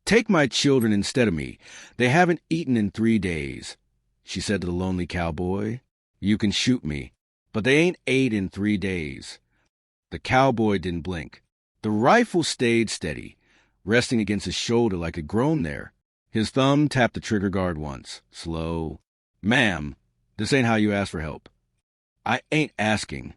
Take my children instead of me. They haven't eaten in 3 days. She said to the lonely cowboy, You can shoot me, but they ain't ate in 3 days. The cowboy didn't blink. The rifle stayed steady, resting against his shoulder like it grown there. His thumb tapped the trigger guard once, slow. Ma'am, this ain't how you ask for help. I ain't asking.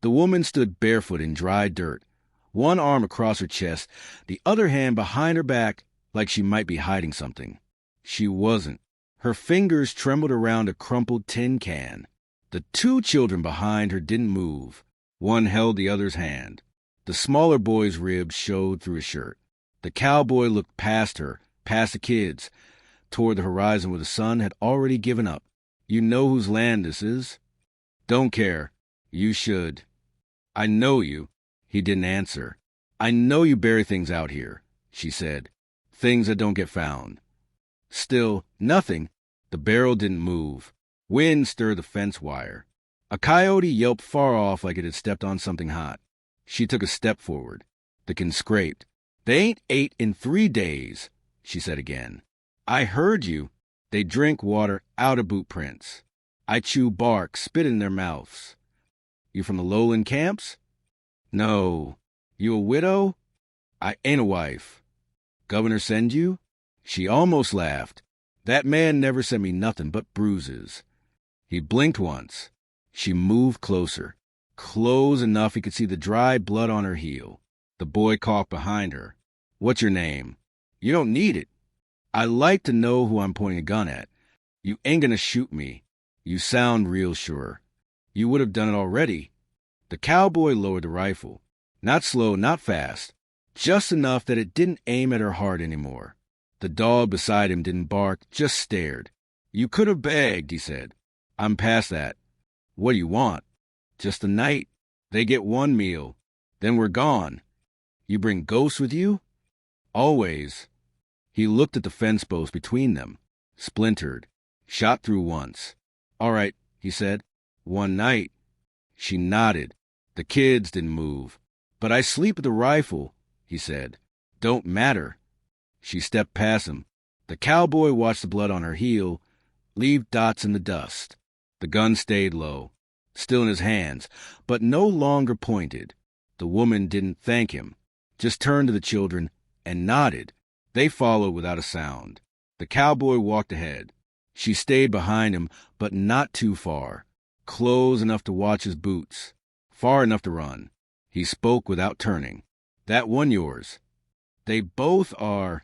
The woman stood barefoot in dry dirt, one arm across her chest, the other hand behind her back like she might be hiding something. She wasn't. Her fingers trembled around a crumpled tin can. The 2 children behind her didn't move. One held the other's hand. The smaller boy's ribs showed through his shirt. The cowboy looked past her, past the kids, toward the horizon where the sun had already given up. You know whose land this is? Don't care. You should. I know you. He didn't answer. I know you bury things out here, she said. Things that don't get found. Still, nothing. The barrel didn't move. Wind stirred the fence wire. A coyote yelped far off like it had stepped on something hot. She took a step forward. The can scraped. They ain't ate in 3 days, she said again. I heard you. They drink water out of boot prints. I chew bark, spit in their mouths. You from the lowland camps? No. You a widow? I ain't a wife. Governor send you? She almost laughed. That man never sent me nothing but bruises. He blinked once. She moved closer. Close enough he could see the dry blood on her heel. The boy coughed behind her. What's your name? You don't need it. I like to know who I'm pointing a gun at. You ain't gonna shoot me. You sound real sure. You would have done it already. The cowboy lowered the rifle. Not slow, not fast. Just enough that it didn't aim at her heart anymore. The dog beside him didn't bark, just stared. You could have begged, he said. I'm past that. What do you want? Just a night. They get 1 meal. Then we're gone. You bring ghosts with you? Always. He looked at the fence post between them. Splintered. Shot through once. All right, he said. 1 night. She nodded. The kids didn't move. But I sleep with the rifle, he said. Don't matter. She stepped past him. The cowboy watched the blood on her heel leave dots in the dust. The gun stayed low, still in his hands, but no longer pointed. The woman didn't thank him, just turned to the children and nodded. They followed without a sound. The cowboy walked ahead. She stayed behind him, but not too far. Close enough to watch his boots, far enough to run. He spoke without turning. That one yours? They both are.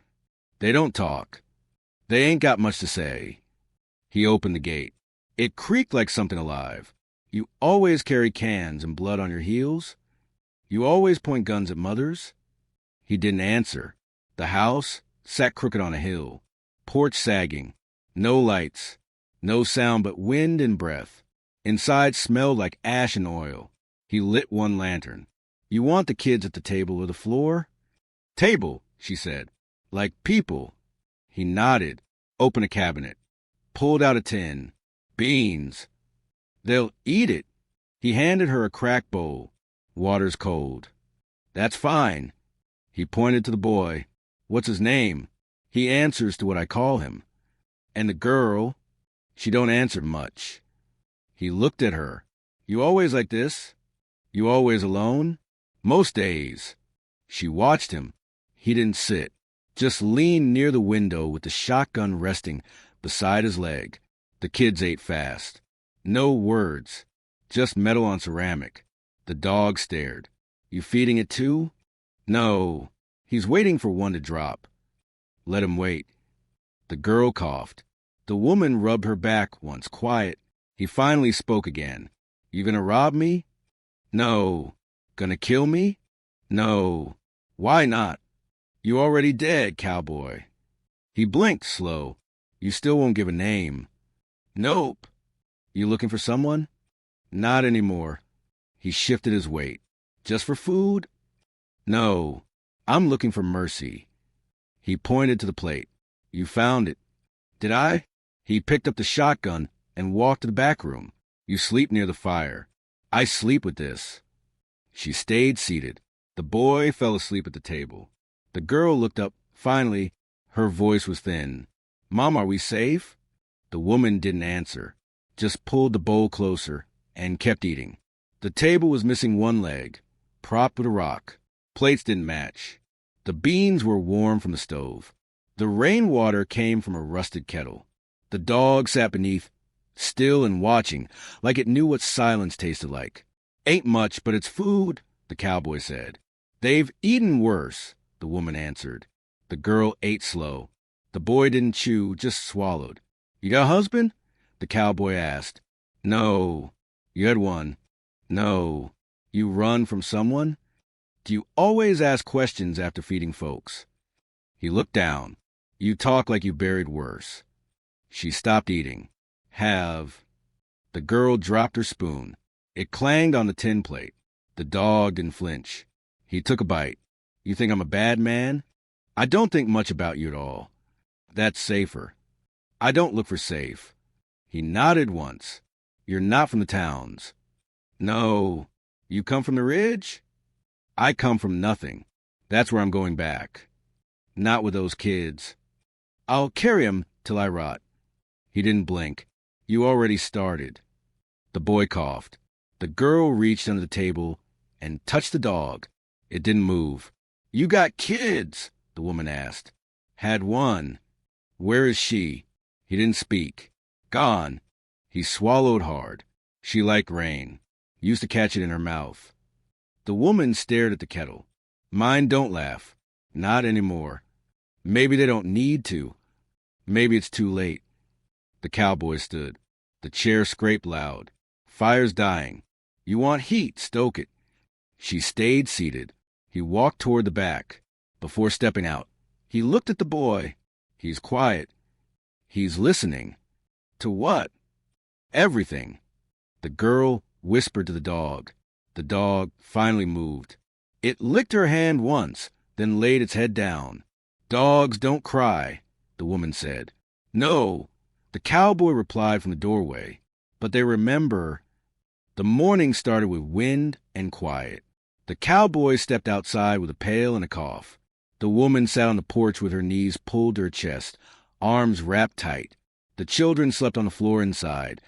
They don't talk. They ain't got much to say. He opened the gate. It creaked like something alive. You always carry cans and blood on your heels? You always point guns at mothers? He didn't answer. The house sat crooked on a hill. Porch sagging. No lights. No sound but wind and breath. Inside smelled like ash and oil. He lit one lantern. You want the kids at the table or the floor? Table, she said. Like people. He nodded. Opened a cabinet. Pulled out a tin. Beans. They'll eat it. He handed her a cracked bowl. Water's cold. That's fine. He pointed to the boy. What's his name? He answers to what I call him. And the girl, she don't answer much. He looked at her. You always like this? You always alone? Most days. She watched him. He didn't sit. Just leaned near the window with the shotgun resting beside his leg. The kids ate fast. No words. Just metal on ceramic. The dog stared. You feeding it too? No. He's waiting for one to drop. Let him wait. The girl coughed. The woman rubbed her back once, quiet. He finally spoke again. You gonna rob me? No. Gonna kill me? No. Why not? You already dead, cowboy. He blinked slow. You still won't give a name. Nope. You looking for someone? Not anymore. He shifted his weight. Just for food? No. I'm looking for mercy. He pointed to the plate. You found it. Did I? He picked up the shotgun and walked to the back room. You sleep near the fire. I sleep with this. She stayed seated. The boy fell asleep at the table. The girl looked up, finally, Her voice was thin. Mom, are we safe? The woman didn't answer, just pulled the bowl closer and kept eating. The table was missing one leg, propped with a rock. Plates didn't match. The beans were warm from the stove. The rainwater came from a rusted kettle. The dog sat beneath, still and watching, like it knew what silence tasted like. Ain't much, but it's food, the cowboy said. They've eaten worse, the woman answered. The girl ate slow. The boy didn't chew, just swallowed. You got a husband? The cowboy asked. No. You had one. No. You run from someone? Do you always ask questions after feeding folks? He looked down. You talk like you buried worse. She stopped eating. Have. The girl dropped her spoon. It clanged on the tin plate. The dog didn't flinch. He took a bite. You think I'm a bad man? I don't think much about you at all. That's safer. I don't look for safe. He nodded once. You're not from the towns. No. You come from the ridge? I come from nothing. That's where I'm going back. Not with those kids. I'll carry 'em till I rot. He didn't blink. You already started. The boy coughed. The girl reached under the table and touched the dog. It didn't move. You got kids? The woman asked. Had one. Where is she? He didn't speak. Gone. He swallowed hard. She liked rain. Used to catch it in her mouth. The woman stared at the kettle. Mine don't laugh. Not anymore. Maybe they don't need to. Maybe it's too late. The cowboy stood. The chair scraped loud. Fire's dying. You want heat, stoke it. She stayed seated. He walked toward the back. Before stepping out, he looked at the boy. He's quiet. He's listening. To what? Everything. The girl whispered to the dog. The dog finally moved. It licked her hand once, then laid its head down. Dogs don't cry, the woman said. No, the cowboy replied from the doorway. But they remember. The morning started with wind and quiet. The cowboy stepped outside with a pail and a cough. The woman sat on the porch with her knees pulled to her chest, arms wrapped tight. The children slept on the floor inside,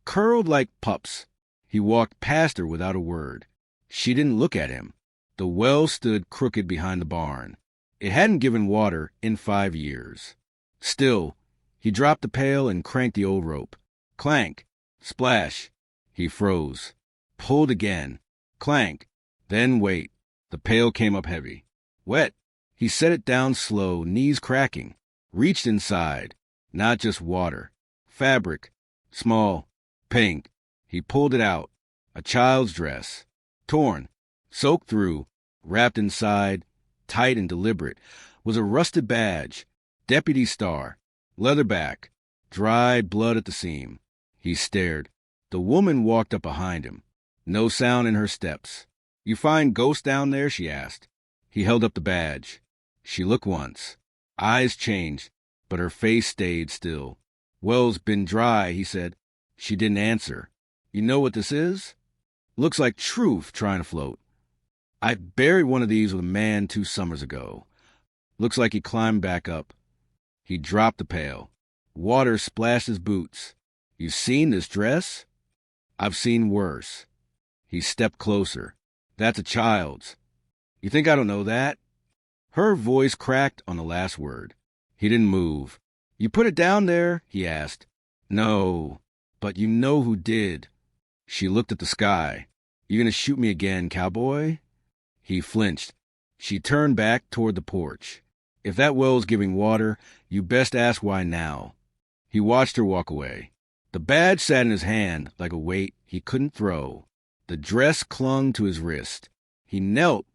curled like pups. He walked past her without a word. She didn't look at him. The well stood crooked behind the barn. It hadn't given water in 5 years. Still, he dropped the pail and cranked the old rope. Clank. Splash. He froze. Pulled again. Clank. Then wait. The pail came up heavy. Wet. He set it down slow, knees cracking. Reached inside. Not just water. Fabric. Small. Pink. He pulled it out. A child's dress. Torn. Soaked through. Wrapped inside. Tight and deliberate. Was a rusted badge. Deputy star. Leatherback. Dried blood at the seam. He stared. The woman walked up behind him. No sound in her steps. You find ghosts down there? She asked. He held up the badge. She looked once. Eyes changed, but her face stayed still. Well's been dry, he said. She didn't answer. You know what this is? Looks like truth trying to float. I buried one of these with a man 2 summers ago. Looks like he climbed back up. He dropped the pail. Water splashed his boots. You seen this dress? I've seen worse. He stepped closer. That's a child's. You think I don't know that? Her voice cracked on the last word. He didn't move. You put it down there? He asked. No, but you know who did. She looked at the sky. You gonna shoot me again, cowboy? He flinched. She turned back toward the porch. If that well's giving water, you best ask why now. He watched her walk away. The badge sat in his hand like a weight he couldn't throw. The dress clung to his wrist. He knelt,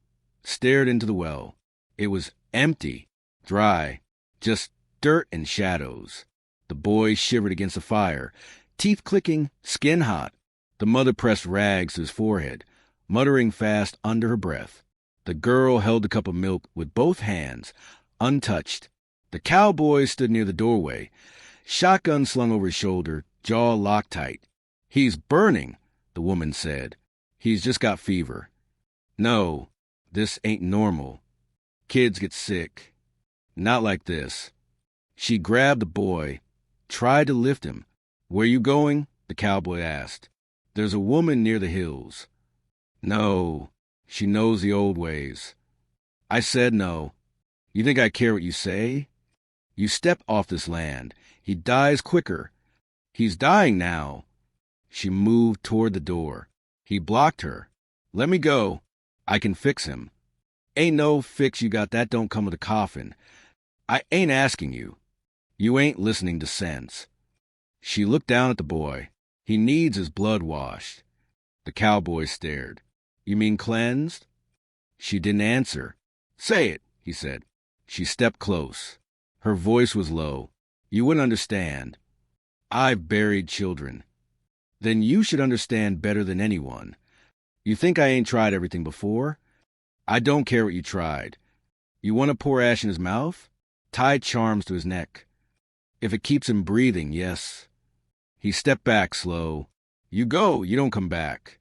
stared into the well. It was empty, dry, just dirt and shadows. The boy shivered against the fire, teeth clicking, skin hot. The mother pressed rags to his forehead, muttering fast under her breath. The girl held the cup of milk with both hands, untouched. The cowboy stood near the doorway, shotgun slung over his shoulder, jaw locked tight. He's burning, the woman said. He's just got fever. No, this ain't normal. Kids get sick. Not like this. She grabbed the boy, tried to lift him. "Where you going?" the cowboy asked. "There's a woman near the hills." "No, she knows the old ways." I said no. "You think I care what you say? You step off this land. He dies quicker. He's dying now." She moved toward the door. He blocked her. "Let me go. I can fix him." "Ain't no fix you got, that don't come with a coffin. I ain't asking you. You ain't listening to sense." She looked down at the boy. "He needs his blood washed." The cowboy stared. "You mean cleansed?" She didn't answer. "Say it," he said. She stepped close. Her voice was low. "You wouldn't understand. I've buried children." "Then you should understand better than anyone. You think I ain't tried everything before? I don't care what you tried. You want to pour ash in his mouth? Tie charms to his neck. If it keeps him breathing, yes." He stepped back slow. "You go, you don't come back."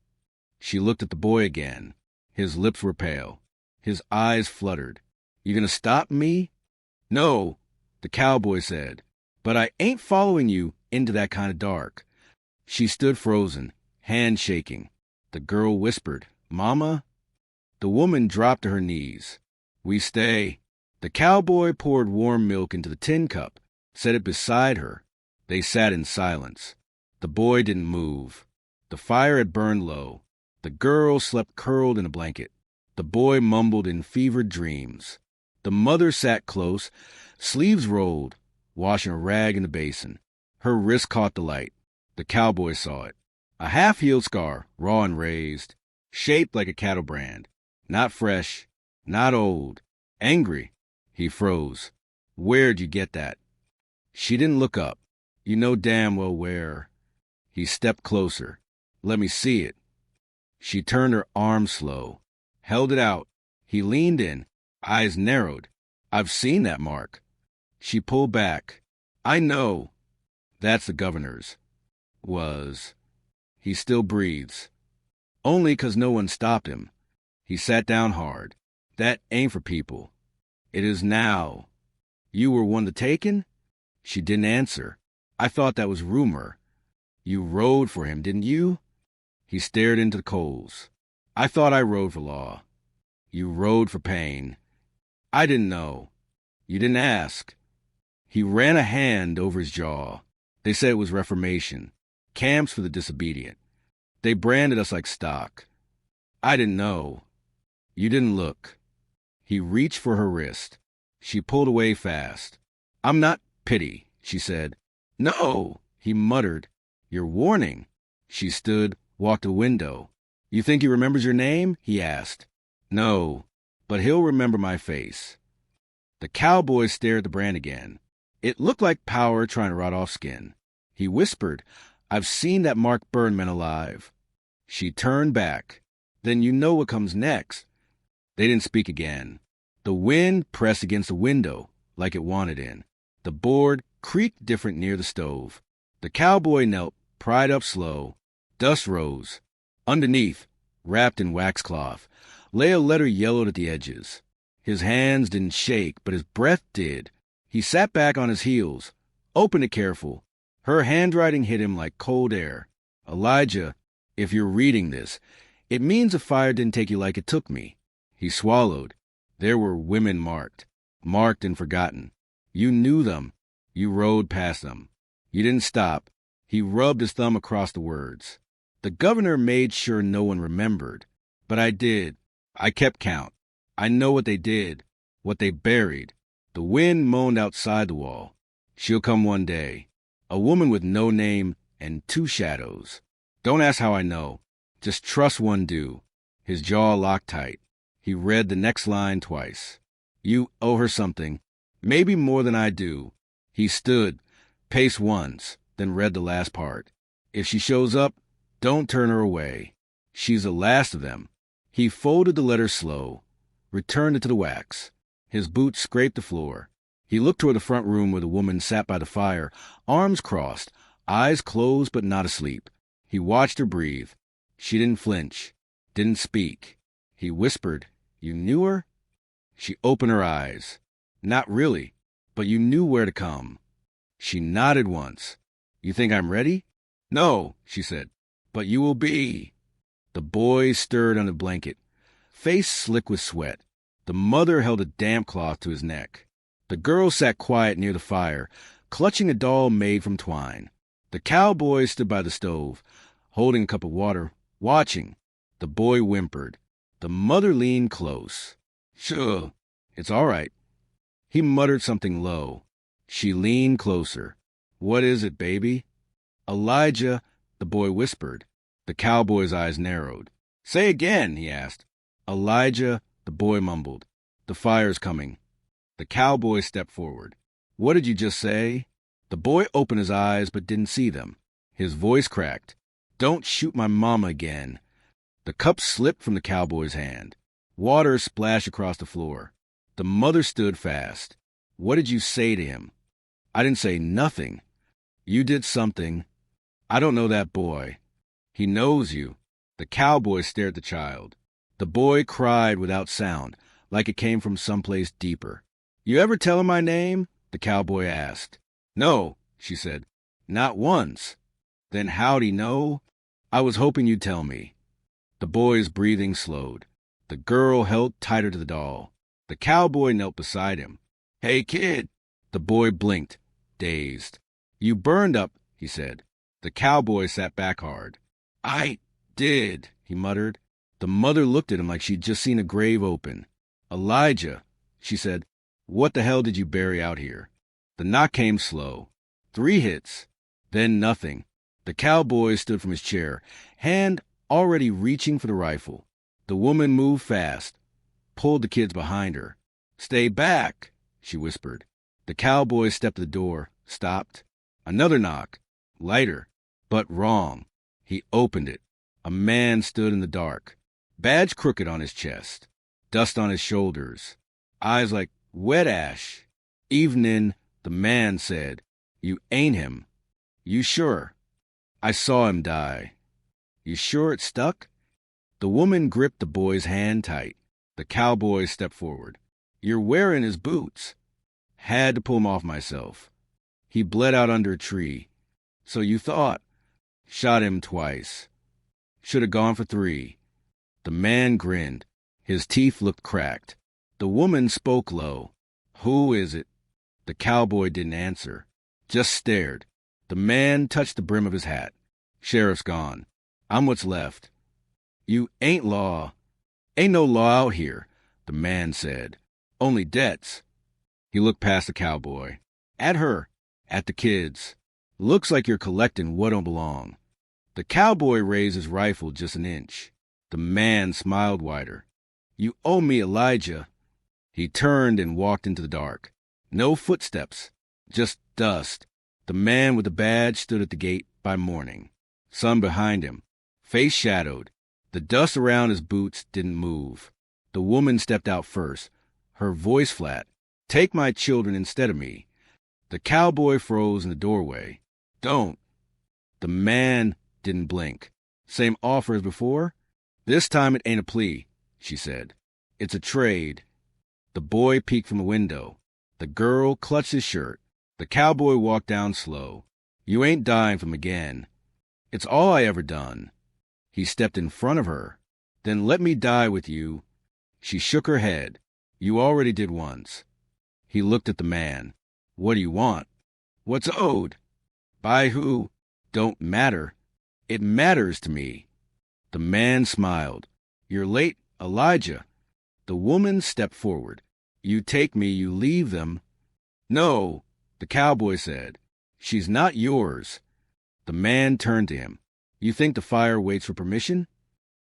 She looked at the boy again. His lips were pale. His eyes fluttered. "You gonna stop me?" "No," the cowboy said. "But I ain't following you into that kind of dark." She stood frozen, hand shaking. The girl whispered, "Mama?" The woman dropped to her knees. "We stay." The cowboy poured warm milk into the tin cup, set it beside her. They sat in silence. The boy didn't move. The fire had burned low. The girl slept curled in a blanket. The boy mumbled in fevered dreams. The mother sat close, sleeves rolled, washing a rag in the basin. Her wrist caught the light. The cowboy saw it. A half-healed scar, raw and raised, shaped like a cattle brand. Not fresh, not old. Angry. He froze. "Where'd you get that?" She didn't look up. "You know damn well where." He stepped closer. "Let me see it." She turned her arm slow, held it out. He leaned in, eyes narrowed. "I've seen that mark." She pulled back. "I know. That's the governor's." Was. He still breathes. Only 'cause no one stopped him. He sat down hard. "That ain't for people. It is now." "You were one to taken?" She didn't answer. "I thought that was rumor." "You rode for him, didn't you?" He stared into the coals. "I thought I rode for law." "You rode for pain." "I didn't know." "You didn't ask." He ran a hand over his jaw. "They said it was reformation. Camps for the disobedient. They branded us like stock." "I didn't know." "You didn't look." He reached for her wrist. She pulled away fast. "I'm not pity," she said. "No," he muttered. "You're warning." She stood, walked to the window. "You think he remembers your name?" he asked. "No, but he'll remember my face." The cowboy stared at the brand again. It looked like power trying to rot off skin. He whispered, "I've seen that mark burn men alive." She turned back. "Then you know what comes next." They didn't speak again. The wind pressed against the window like it wanted in. The board creaked different near the stove. The cowboy knelt, pried up slow. Dust rose. Underneath, wrapped in waxcloth, lay a letter yellowed at the edges. His hands didn't shake, but his breath did. He sat back on his heels, opened it careful. Her handwriting hit him like cold air. "Elijah, if you're reading this, it means the fire didn't take you like it took me." He swallowed. There were women marked and forgotten. You knew them. You rode past them. You didn't stop. He rubbed his thumb across the words. "The governor made sure no one remembered. But I did. I kept count. I know what they did, what they buried." The wind moaned outside the wall. "She'll come one day. A woman with no name and two shadows. Don't ask how I know. Just trust one do." His jaw locked tight. He read the next line twice. "You owe her something. Maybe more than I do." He stood, paced once, then read the last part. "If she shows up, don't turn her away. She's the last of them." He folded the letter slow, returned it to the wax. His boots scraped the floor. He looked toward the front room where the woman sat by the fire, arms crossed, eyes closed but not asleep. He watched her breathe. She didn't flinch, didn't speak. He whispered, "You knew her?" She opened her eyes. "Not really, but you knew where to come. She nodded once. You think I'm ready? No, she said, but you will be. The boy stirred on the blanket, face slick with sweat. The mother held a damp cloth to his neck. The girl sat quiet near the fire, clutching a doll made from twine. The cowboy stood by the stove, holding a cup of water, watching. The boy whimpered. The mother leaned close. Sure, it's all right. He muttered something low. She leaned closer. What is it, baby? Elijah, the boy whispered. The cowboy's eyes narrowed. Say again, he asked. Elijah, the boy mumbled. The fire's coming. The cowboy stepped forward. What did you just say? The boy opened his eyes but didn't see them. His voice cracked. Don't shoot my mama again. The cup slipped from the cowboy's hand. Water splashed across the floor. The mother stood fast. What did you say to him? I didn't say nothing. You did something. I don't know that boy. He knows you. The cowboy stared at the child. The boy cried without sound, like it came from someplace deeper. You ever tell him my name? The cowboy asked. No, she said. Not once. Then how'd he know? I was hoping you'd tell me. The boy's breathing slowed. The girl held tighter to the doll. The cowboy knelt beside him. Hey, kid. The boy blinked, dazed. You burned up, he said. The cowboy sat back hard. I did, he muttered. The mother looked at him like she'd just seen a grave open. Elijah, she said, what the hell did you bury out here? The knock came slow. 3 hits. Then nothing. The cowboy stood from his chair, hand already reaching for the rifle. The woman moved fast, pulled the kids behind her. Stay back, she whispered. The cowboy stepped to the door, stopped. Another knock. Lighter, but wrong. He opened it. A man stood in the dark, badge crooked on his chest, dust on his shoulders, eyes like wet ash. Evening, the man said, You ain't him. You sure? I saw him die. You sure it stuck? The woman gripped the boy's hand tight. The cowboy stepped forward. You're wearing his boots. Had to pull him off myself. He bled out under a tree. So you thought. Shot him twice. Should have gone for 3. The man grinned. His teeth looked cracked. The woman spoke low. Who is it? The cowboy didn't answer, just stared. The man touched the brim of his hat. Sheriff's gone. I'm what's left. You ain't law. Ain't no law out here, the man said. Only debts. He looked past the cowboy. At her. At the kids. Looks like you're collecting what don't belong. The cowboy raised his rifle just an inch. The man smiled wider. You owe me, Elijah. He turned and walked into the dark. No footsteps, just dust. The man with the badge stood at the gate by morning. Sun behind him, face shadowed. The dust around his boots didn't move. The woman stepped out first, her voice flat. Take my children instead of me. The cowboy froze in the doorway. Don't. The man didn't blink. Same offer as before? This time it ain't a plea, she said. It's a trade. The boy peeked from the window. The girl clutched his shirt. The cowboy walked down slow. You ain't dying from again. It's all I ever done. He stepped in front of her. Then let me die with you. She shook her head. You already did once. He looked at the man. What do you want? What's owed? By who? Don't matter. It matters to me. The man smiled. You're late, Elijah. The woman stepped forward. You take me, you leave them. No, the cowboy said. She's not yours. The man turned to him. You think the fire waits for permission?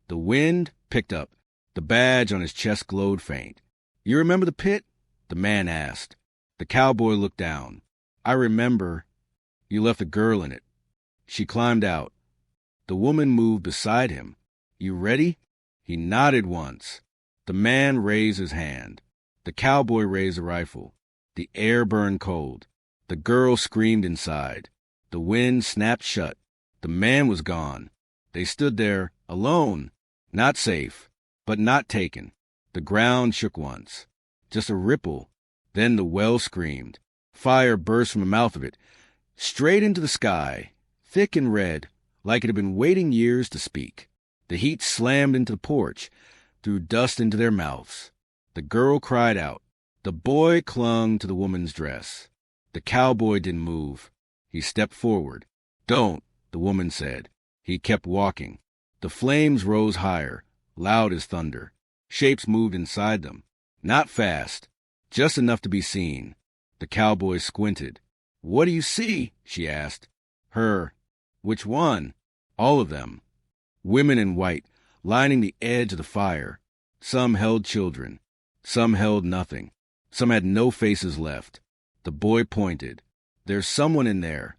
The wind picked up. The badge on his chest glowed faint. You remember the pit? The man asked. The cowboy looked down. I remember. You left a girl in it. She climbed out. The woman moved beside him. You ready? He nodded once. The man raised his hand. The cowboy raised a rifle. The air burned cold. The girl screamed inside. The wind snapped shut. The man was gone. They stood there, alone, not safe, but not taken. The ground shook once. Just a ripple. Then the well screamed. Fire burst from the mouth of it, straight into the sky, thick and red, like it had been waiting years to speak. The heat slammed into the porch, threw dust into their mouths. The girl cried out. The boy clung to the woman's dress. The cowboy didn't move. He stepped forward. "Don't," the woman said. He kept walking. The flames rose higher, loud as thunder. Shapes moved inside them. Not fast, just enough to be seen. The cowboy squinted. "What do you see?" she asked. "Her." "Which one?" "All of them." Women in white, lining the edge of the fire. Some held children. Some held nothing. Some had no faces left. The boy pointed. "There's someone in there."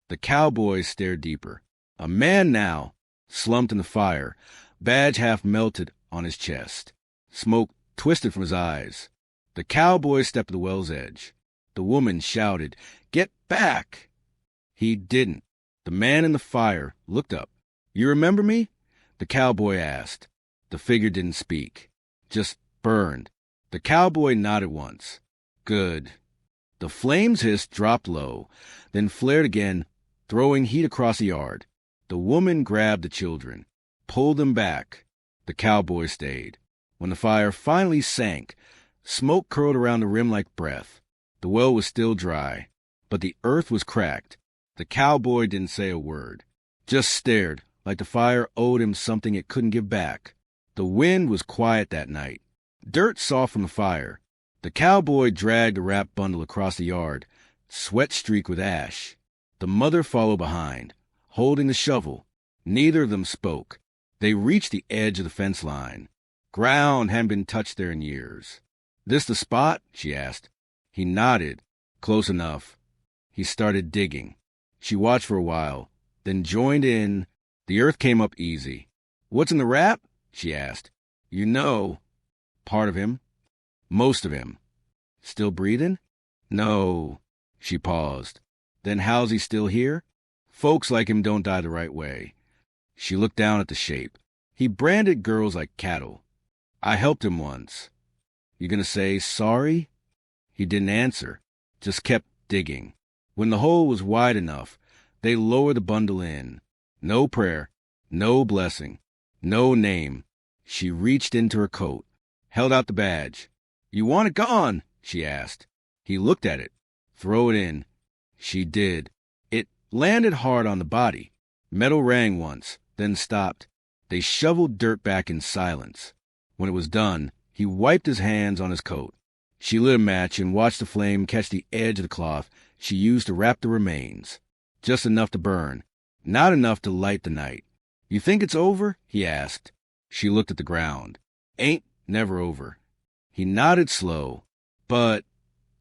The cowboy stared deeper. A man now, slumped in the fire, badge half melted on his chest. Smoke twisted from his eyes. The cowboy stepped to the well's edge. The woman shouted, "Get back!" He didn't. The man in the fire looked up. "You remember me?" the cowboy asked. The figure didn't speak, just burned. The cowboy nodded once. "Good." The flames hissed, dropped low, then flared again, throwing heat across the yard. The woman grabbed the children, pulled them back. The cowboy stayed. When the fire finally sank, smoke curled around the rim like breath. The well was still dry, but the earth was cracked. The cowboy didn't say a word, just stared like the fire owed him something it couldn't give back. The wind was quiet that night. Dirt soft from the fire. The cowboy dragged a wrapped bundle across the yard, sweat streaked with ash. The mother followed behind, holding the shovel. Neither of them spoke. They reached the edge of the fence line. Ground hadn't been touched there in years. "This the spot?" she asked. He nodded. "Close enough." He started digging. She watched for a while, then joined in. The earth came up easy. "What's in the wrap?" she asked. "You know." "Part of him." "Most of him." "Still breathing?" "No." She paused. "Then how's he still here?" "Folks like him don't die the right way." She looked down at the shape. "He branded girls like cattle. I helped him once." "You gonna say sorry?" He didn't answer, just kept digging. When the hole was wide enough, they lowered the bundle in. No prayer, no blessing, no name. She reached into her coat, held out the badge. "You want it gone?" she asked. He looked at it. "Throw it in." She did. It landed hard on the body. Metal rang once, then stopped. They shoveled dirt back in silence. When it was done, he wiped his hands on his coat. She lit a match and watched the flame catch the edge of the cloth she used to wrap the remains. Just enough to burn, not enough to light the night. "You think it's over?" he asked. She looked at the ground. "Ain't never over." He nodded slow. "But,"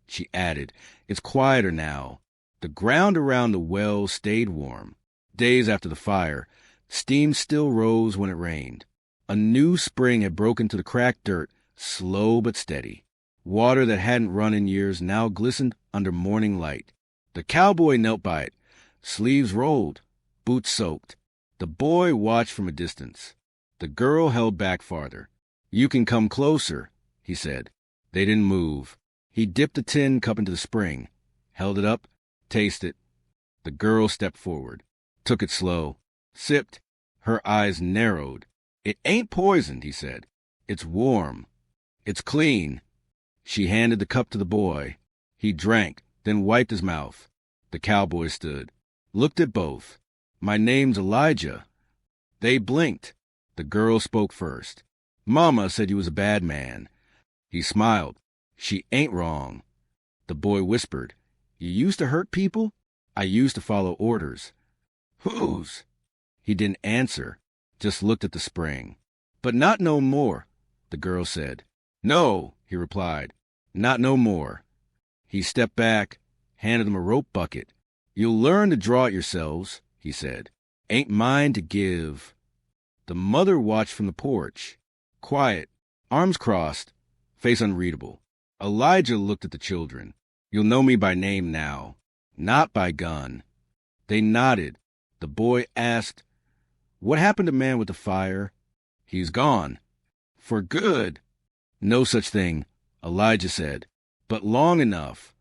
she added, "it's quieter now." The ground around the well stayed warm. Days after the fire, steam still rose when it rained. A new spring had broken to the cracked dirt, slow but steady. Water that hadn't run in years now glistened under morning light. The cowboy knelt by it, sleeves rolled, boots soaked. The boy watched from a distance. The girl held back farther. "You can come closer," he said. They didn't move. He dipped the tin cup into the spring, held it up, tasted. The girl stepped forward, took it slow, sipped. Her eyes narrowed. "It ain't poisoned," he said. "It's warm. It's clean." She handed the cup to the boy. He drank, then wiped his mouth. The cowboy stood, looked at both. "My name's Elijah." They blinked. The girl spoke first. "Mama said you was a bad man." He smiled. "She ain't wrong." The boy whispered, "You used to hurt people?" "I used to follow orders." "Whose?" He didn't answer, just looked at the spring. "But not no more," the girl said. "No," he replied, "not no more." He stepped back, handed them a rope bucket. "You'll learn to draw it yourselves," he said. "Ain't mine to give." The mother watched from the porch, quiet, arms crossed, face unreadable. Elijah looked at the children. "You'll know me by name now, not by gun." They nodded. The boy asked, "What happened to man with the fire?" "He's gone." "For good?" "No such thing," Elijah said, "but long enough."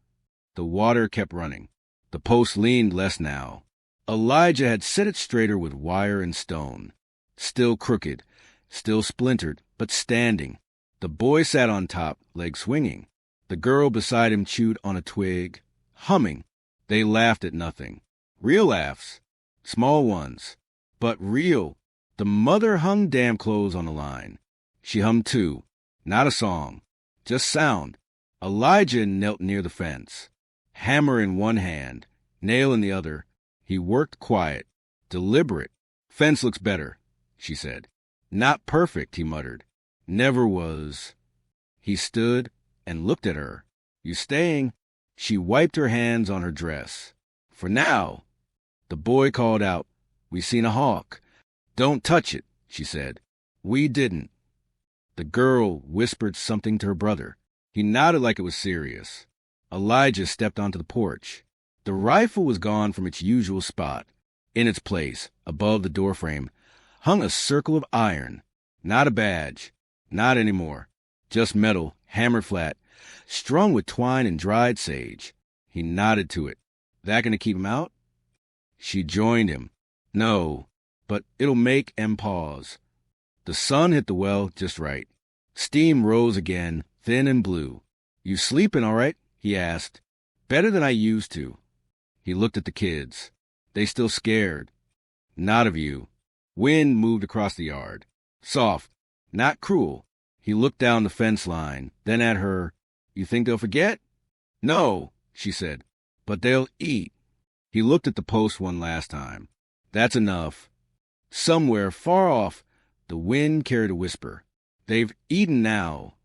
The water kept running. The post leaned less now. Elijah had set it straighter with wire and stone. Still crooked, still splintered, but standing. The boy sat on top, legs swinging. The girl beside him chewed on a twig, humming. They laughed at nothing. Real laughs. Small ones. But real. The mother hung damn clothes on the line. She hummed too. Not a song. Just sound. Elijah knelt near the fence. Hammer in one hand, nail in the other. He worked quiet, deliberate. Fence looks better, she said. Not perfect, he muttered. Never was. He stood and looked at her. You staying? She wiped her hands on her dress. For now. The boy called out, We seen a hawk. Don't touch it, she said. We didn't. The girl whispered something to her brother. He nodded like it was serious. Elijah stepped onto the porch. The rifle was gone from its usual spot. In its place, above the doorframe, hung a circle of iron. Not a badge. Not anymore. Just metal, hammered flat, strung with twine and dried sage. He nodded to it. That gonna keep him out? She joined him. No, but it'll make em pause. The sun hit the well just right. Steam rose again, thin and blue. You sleeping all right? He asked. Better than I used to. He looked at the kids. They still scared. Not of you. Wind moved across the yard. Soft, not cruel. He looked down the fence line, then at her. You think they'll forget? No, she said, but they'll eat. He looked at the post one last time. That's enough. Somewhere far off, the wind carried a whisper. They've eaten now.